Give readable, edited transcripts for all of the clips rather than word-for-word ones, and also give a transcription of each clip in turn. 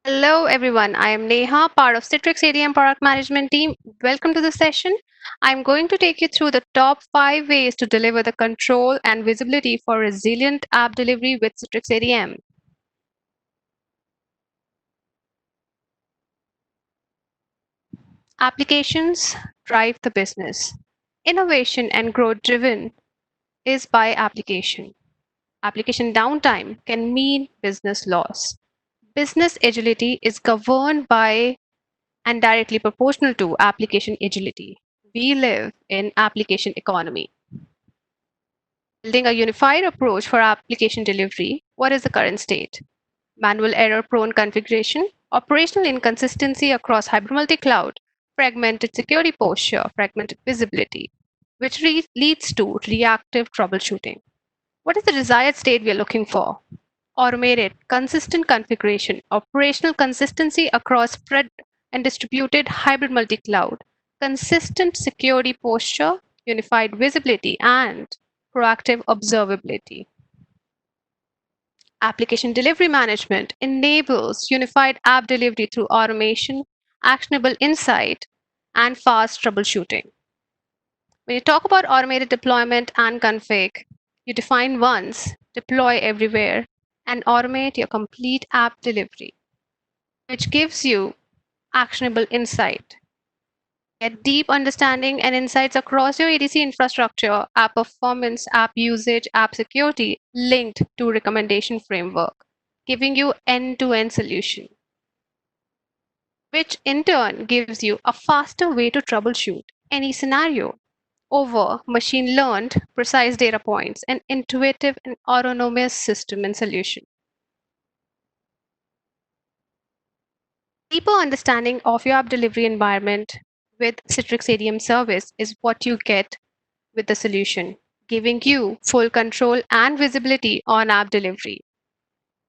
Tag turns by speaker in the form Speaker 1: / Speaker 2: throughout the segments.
Speaker 1: Hello, everyone. I am Neha, part of Citrix ADM product management team. Welcome to the session. I'm going to take you through the top 5 ways to deliver the control and visibility for resilient app delivery with Citrix ADM. Applications drive the business. Innovation and growth driven is by application. Application downtime can mean business loss. Business agility is governed by and directly proportional to application agility. We live in application economy. Building a unified approach for application delivery, what is the current state? Manual error prone configuration, operational inconsistency across hybrid multi-cloud, fragmented security posture, fragmented visibility, which leads to reactive troubleshooting. What is the desired state we are looking for? Automated, consistent configuration, operational consistency across spread and distributed hybrid multi-cloud, consistent security posture, unified visibility, and proactive observability. Application delivery management enables unified app delivery through automation, actionable insight, and fast troubleshooting. When you talk about automated deployment and config, you define once, deploy everywhere, and automate your complete app delivery, which gives you actionable insight. Get deep understanding and insights across your ADC infrastructure, app performance, app usage, app security, linked to recommendation framework, giving you end-to-end solution, which in turn gives you a faster way to troubleshoot any scenario over machine learned precise data points and intuitive and autonomous system and solution. Deeper understanding of your app delivery environment with Citrix ADM service is what you get with the solution, giving you full control and visibility on app delivery.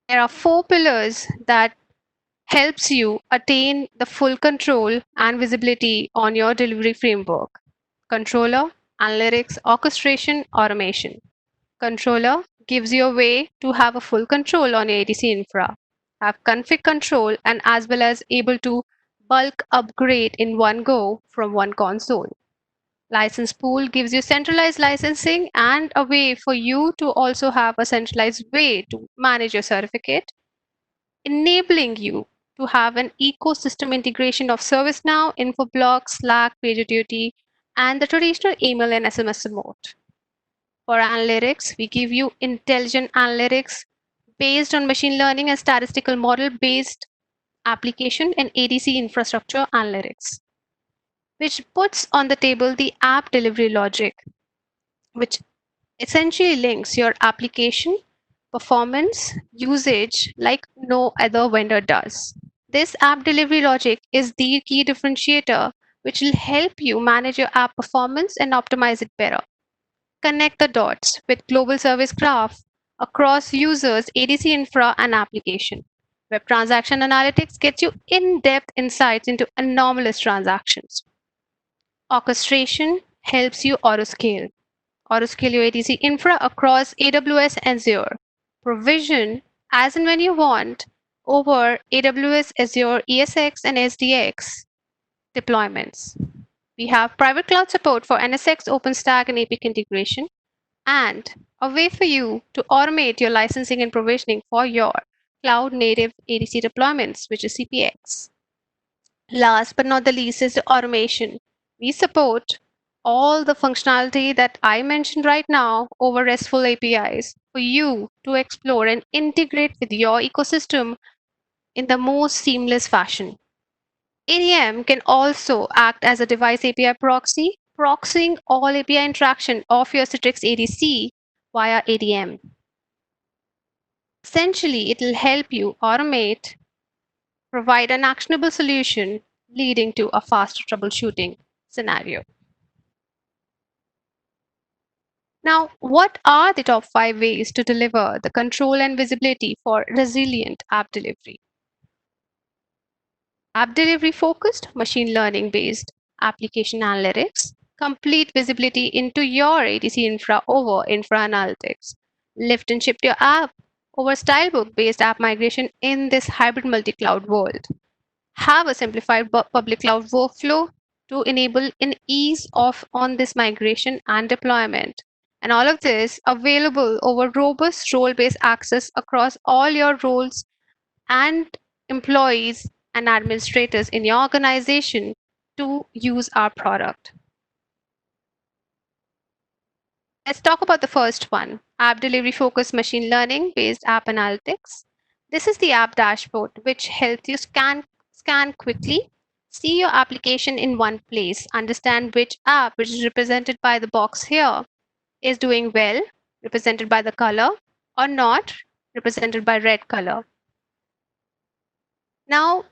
Speaker 1: There are four pillars that helps you attain the full control and visibility on your delivery framework. Controller, analytics, orchestration, automation. Controller gives you a way to have a full control on your ADC infra, have config control, and as well as able to bulk upgrade in one go from one console. License pool gives you centralized licensing and a way for you to also have a centralized way to manage your certificate, enabling you to have an ecosystem integration of ServiceNow, Infoblox, Slack, PagerDuty, and the traditional email and SMS support. For analytics, we give you intelligent analytics based on machine learning and statistical model based application and ADC infrastructure analytics, which puts on the table the app delivery logic, which essentially links your application performance usage like no other vendor does. This app delivery logic is the key differentiator which will help you manage your app performance and optimize it better. Connect the dots with global service graph across users, ADC infra, and application. Web transaction analytics gets you in-depth insights into anomalous transactions. Orchestration helps you autoscale your ADC infra across AWS and Azure. Provision as and when you want over AWS, Azure, ESX, and SDX deployments. We have private cloud support for NSX, OpenStack, and APIC integration, and a way for you to automate your licensing and provisioning for your cloud native ADC deployments, which is CPX. Last but not the least is the automation. We support all the functionality that I mentioned right now over RESTful APIs for you to explore and integrate with your ecosystem in the most seamless fashion. ADM can also act as a device API proxy, proxying all API interaction of your Citrix ADC via ADM. Essentially, it will help you automate, provide an actionable solution leading to a faster troubleshooting scenario. Now, what are the top 5 ways to deliver the control and visibility for resilient app delivery? App delivery focused, machine learning based application analytics, complete visibility into your ADC infra over infra analytics, lift and shift your app over stylebook based app migration in this hybrid multi cloud world. Have a simplified public cloud workflow to enable an ease of on this migration and deployment. And all of this available over robust role-based access across all your roles and employees and administrators in your organization to use our product. Let's talk about the first one, app delivery focused machine learning based app analytics. This is the app dashboard, which helps you scan quickly, see your application in one place, understand which app, which is represented by the box here, is doing well, represented by the color, or not, represented by red color. Now,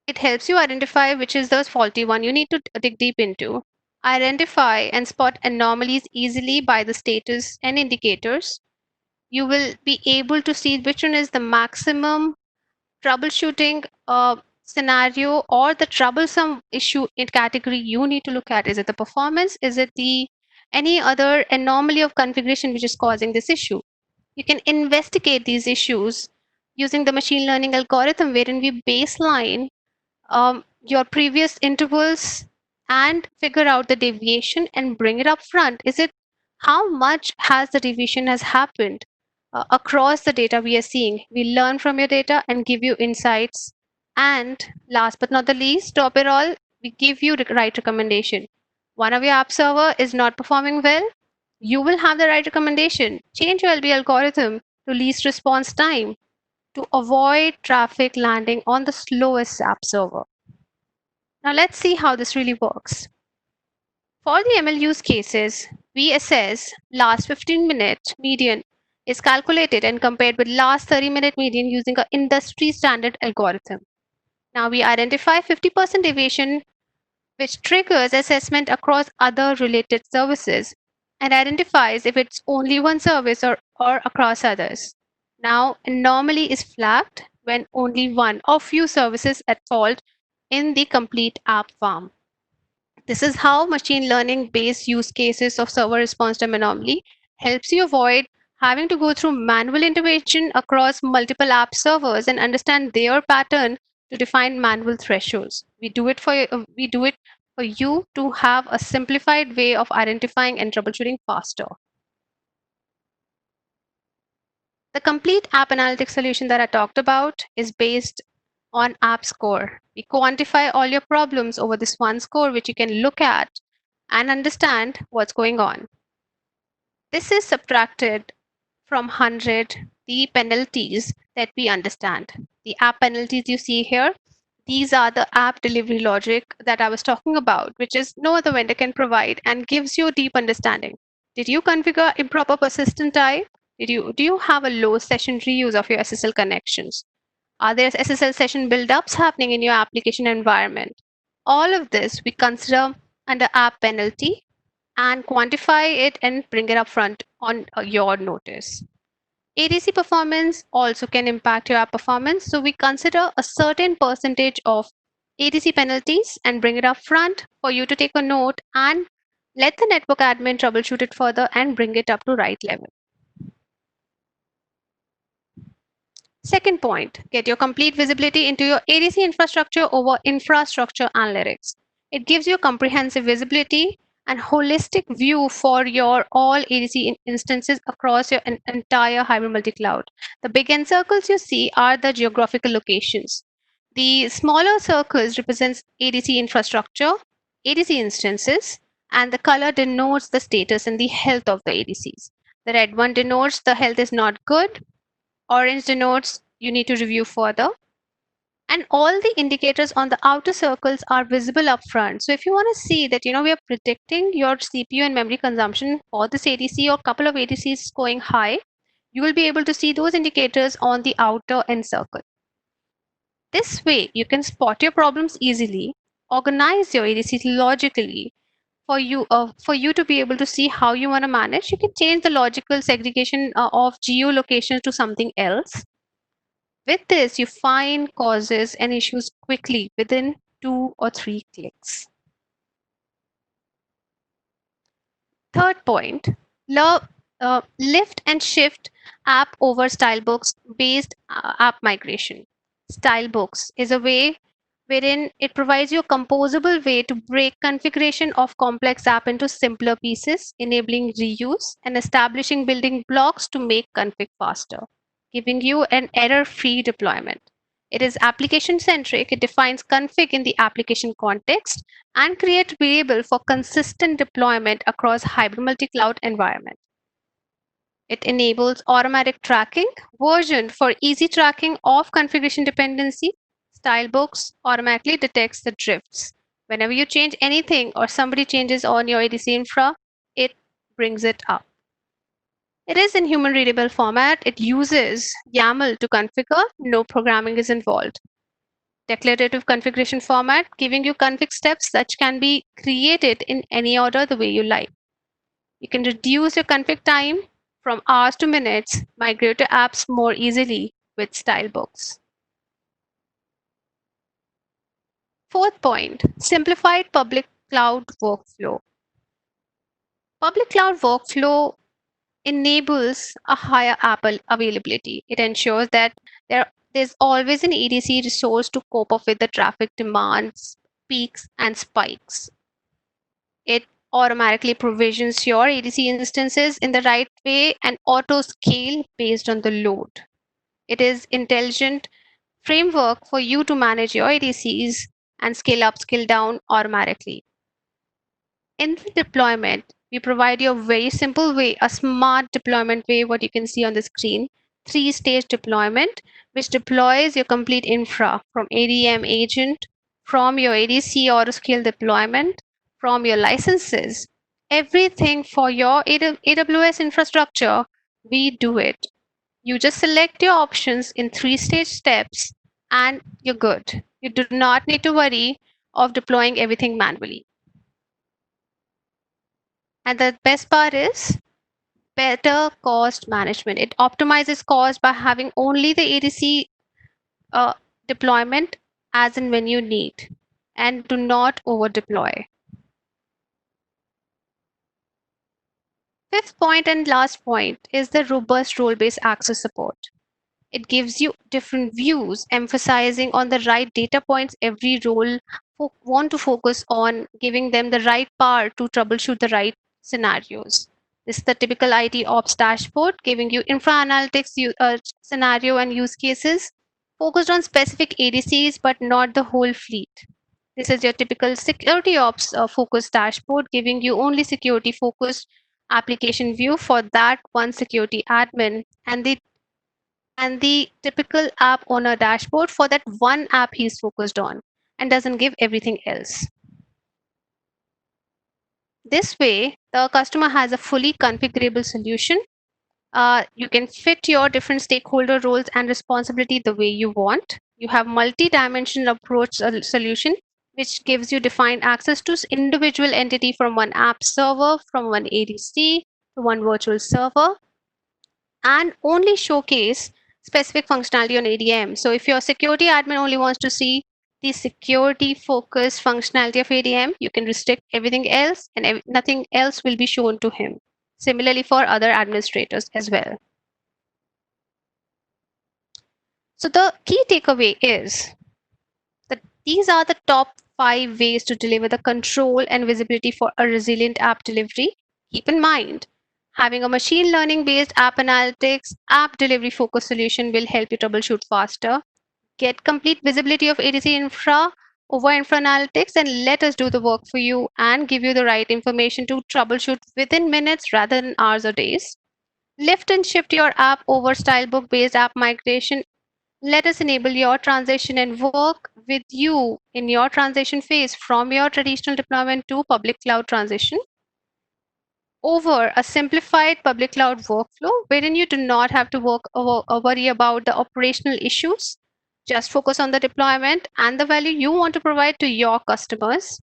Speaker 1: it helps you identify which is the faulty one you need to dig deep into. Identify and spot anomalies easily by the status and indicators. You will be able to see which one is the maximum troubleshooting scenario or the troublesome issue in category you need to look at. Is it the performance? Is it the any other anomaly of configuration which is causing this issue? You can investigate these issues using the machine learning algorithm wherein we baseline your previous intervals and figure out the deviation and bring it up front. Is it how much has the deviation has happened across the data we are seeing? We learn from your data and give you insights. And last but not the least, top it all, we give you the right recommendation. One of your app server is not performing well, you will have the right recommendation. Change your LB algorithm to least response time to avoid traffic landing on the slowest app server. Now let's see how this really works. For the ML use cases, we assess last 15-minute median is calculated and compared with last 30-minute median using an industry standard algorithm. Now we identify 50% deviation which triggers assessment across other related services and identifies if it's only one service or across others. Now, anomaly is flagged when only one or few services at fault in the complete app farm. This is how machine learning based use cases of server response time anomaly helps you avoid having to go through manual intervention across multiple app servers and understand their pattern to define manual thresholds. We do it for you to have a simplified way of identifying and troubleshooting faster. The complete app analytics solution that I talked about is based on app score. We quantify all your problems over this one score, which you can look at and understand what's going on. This is subtracted from 100 the penalties that we understand. The app penalties you see here, these are the app delivery logic that I was talking about, which is no other vendor can provide and gives you a deep understanding. Did you configure improper persistent type? Do you have a low session reuse of your SSL connections? Are there SSL session buildups happening in your application environment? All of this we consider under app penalty and quantify it and bring it up front on your notice. ADC performance also can impact your app performance. So we consider a certain percentage of ADC penalties and bring it up front for you to take a note and let the network admin troubleshoot it further and bring it up to right level. Second point, get your complete visibility into your ADC infrastructure over infrastructure analytics. It gives you comprehensive visibility and holistic view for your all ADC instances across your entire hybrid multi-cloud. The big N circles you see are the geographical locations. The smaller circles represents ADC infrastructure, ADC instances, and the color denotes the status and the health of the ADCs. The red one denotes the health is not good. Orange denotes you need to review further. And all the indicators on the outer circles are visible up front. So if you want to see that, we are predicting your CPU and memory consumption for this ADC or couple of ADCs going high, you will be able to see those indicators on the outer end circle. This way, you can spot your problems easily, organize your ADCs logically, for you to be able to see how you want to manage. You can change the logical segregation of geolocation to something else. With this, you find causes and issues quickly within 2 or 3 clicks. Third point, lift and shift app over stylebooks based app migration. Stylebooks is a way wherein it provides you a composable way to break configuration of complex app into simpler pieces, enabling reuse and establishing building blocks to make config faster, giving you an error-free deployment. It is application centric. It defines config in the application context and create variable for consistent deployment across hybrid multi-cloud environment. It enables automatic tracking, version for easy tracking of configuration dependency. Stylebooks automatically detects the drifts. Whenever you change anything or somebody changes on your ADC infra, it brings it up. It is in human readable format. It uses YAML to configure. No programming is involved. Declarative configuration format, giving you config steps that can be created in any order the way you like. You can reduce your config time from hours to minutes, migrate to apps more easily with Stylebooks. Fourth point, simplified public cloud workflow. Public cloud workflow enables a higher app availability. It ensures that there's always an EDC resource to cope up with the traffic demands, peaks, and spikes. It automatically provisions your ADC instances in the right way and auto scale based on the load. It is intelligent framework for you to manage your ADCs and scale up, scale down automatically. In the deployment, we provide you a very simple way, a smart deployment way, what you can see on the screen. Three-stage deployment, which deploys your complete infra from ADM agent, from your ADC autoscale deployment, from your licenses, everything for your AWS infrastructure, we do it. You just select your options in three-stage steps and you're good. You do not need to worry of deploying everything manually. And the best part is better cost management. It optimizes cost by having only the ADC uh, deployment as and when you need and do not over deploy. Fifth point and last point is the robust role based access support. It gives you different views, emphasizing on the right data points every role want to focus on, giving them the right power to troubleshoot the right scenarios. This is the typical IT ops dashboard, giving you infra analytics scenario and use cases focused on specific ADCs, but not the whole fleet. This is your typical security ops focused dashboard, giving you only security focused application view for that one security admin and the typical app owner dashboard for that one app he's focused on and doesn't give everything else. This way, the customer has a fully configurable solution. You can fit your different stakeholder roles and responsibility the way you want. You have multi-dimensional approach solution, which gives you defined access to individual entity from one app server, from one ADC to one virtual server, and only showcase specific functionality on ADM. So if your security admin only wants to see the security focused functionality of ADM, you can restrict everything else and nothing else will be shown to him. Similarly for other administrators as well. So the key takeaway is that these are the top 5 ways to deliver the control and visibility for a resilient app delivery. Keep in mind, having a machine learning based app analytics, app delivery focused solution will help you troubleshoot faster, get complete visibility of ADC infra over infra analytics, and let us do the work for you and give you the right information to troubleshoot within minutes rather than hours or days. Lift and shift your app over stylebook based app migration. Let us enable your transition and work with you in your transition phase from your traditional deployment to public cloud transition over a simplified public cloud workflow wherein you do not have to worry about the operational issues. Just focus on the deployment and the value you want to provide to your customers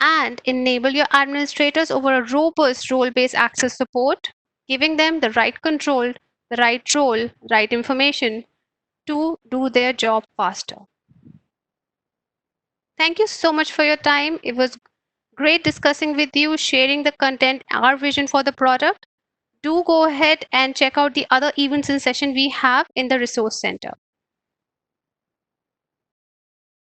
Speaker 1: and enable your administrators over a robust role based access support, giving them the right control, the right role, right information to do their job faster. Thank you so much for your time. It was great discussing with you, sharing the content, our vision for the product. do go ahead and check out the other events and session we have in the resource center.